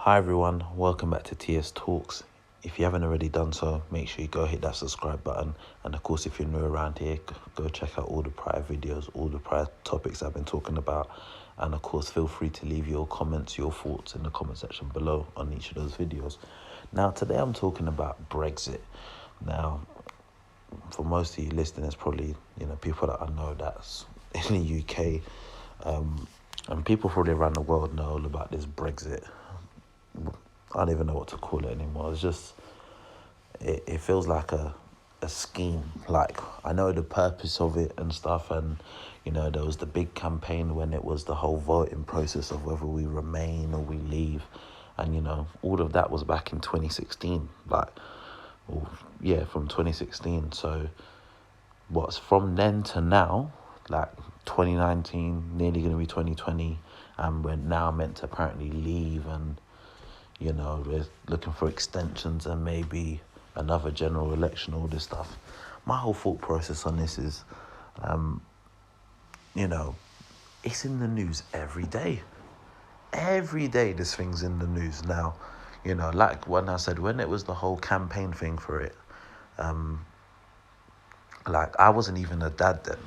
Hi everyone, welcome back to TS Talks. If you haven't already done so, make sure you go hit that subscribe button. And of course, if you're new around here, go check out all the prior videos, all the prior topics I've been talking about. And of course, feel free to leave your comments, your thoughts in the comment section below on each of those videos. Now, today I'm talking about Brexit. Now, for most of you listening, it's probably, people that I know that's in the UK. And people probably around the world know all about this Brexit. I don't even know what to call it anymore. It's just, it feels like a scheme. Like, I know the purpose of it and stuff, and, there was the big campaign when it was the whole voting process of whether we remain or we leave. And, all of that was back in 2016. From 2016. So, what's from then to now, like 2019, nearly going to be 2020, and we're now meant to apparently leave, and we're looking for extensions and maybe another general election, all this stuff. My whole thought process on this is, it's in the news every day. Every day this thing's in the news now. Like when I said, when it was the whole campaign thing for it, I wasn't even a dad then.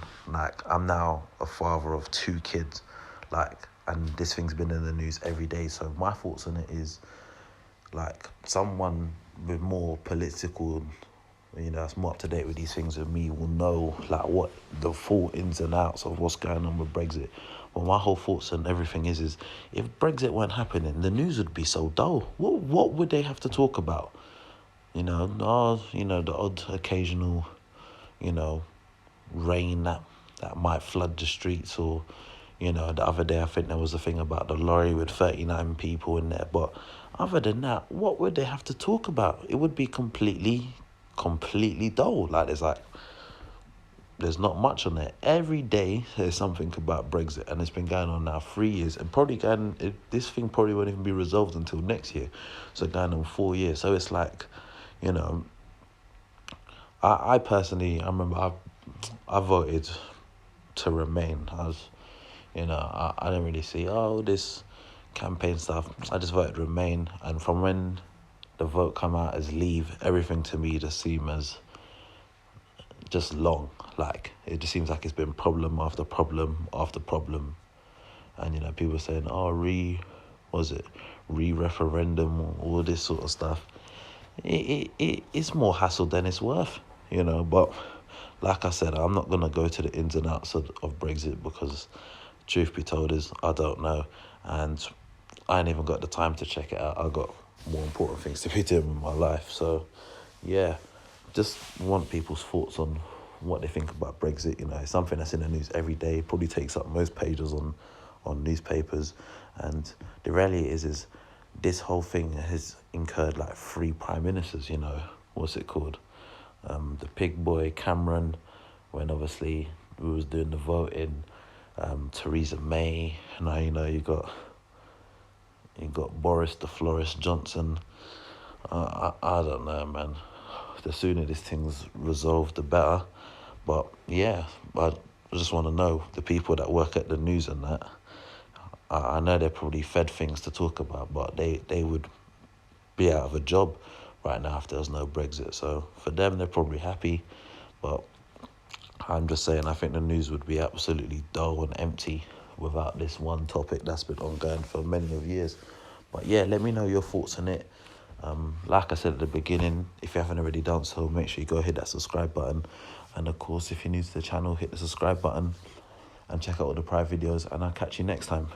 I'm now a father of 2 kids, and this thing's been in the news every day. So my thoughts on it is, someone with more political, that's more up to date with these things than me will know, what the full ins and outs of what's going on with Brexit. Well, my whole thoughts on everything is if Brexit weren't happening, the news would be so dull. What would they have to talk about? The odd occasional, rain that might flood the streets, or, the other day I think there was a thing about the lorry with 39 people in there. But other than that, what would they have to talk about? It would be completely dull. There's not much on there. Every day there's something about Brexit, and it's been going on now 3 years, and this thing probably won't even be resolved until next year. So going on 4 years. So it's I personally, I remember I voted to remain. I didn't really see this campaign stuff. I just voted remain, and from when the vote come out as leave, everything to me just seemed as just long. It just seems like it's been problem after problem after problem, and people saying re-referendum, all this sort of stuff. It's more hassle than it's worth, but like I said, I'm not going to go to the ins and outs of Brexit, because truth be told is I don't know, and I ain't even got the time to check it out. I got more important things to be doing with my life. So yeah, just want people's thoughts on what they think about Brexit. It's something that's in the news every day, probably takes up most pages on newspapers, and the reality is this whole thing has incurred 3 prime ministers. What's it called? The pig boy Cameron, when obviously we was doing the voting. Theresa May. Now you got Boris the Florist Johnson. I don't know, man. The sooner this thing's resolved, the better. But yeah, I just want to know, the people that work at the news and that, I know they're probably fed things to talk about, but they would be out of a job right now if there was no Brexit. So for them, they're probably happy, but I'm just saying, I think the news would be absolutely dull and empty without this one topic that's been ongoing for many of years. But yeah, let me know your thoughts on it. Like I said at the beginning, if you haven't already done so, make sure you go hit that subscribe button. And of course, if you're new to the channel, hit the subscribe button and check out all the prior videos, and I'll catch you next time.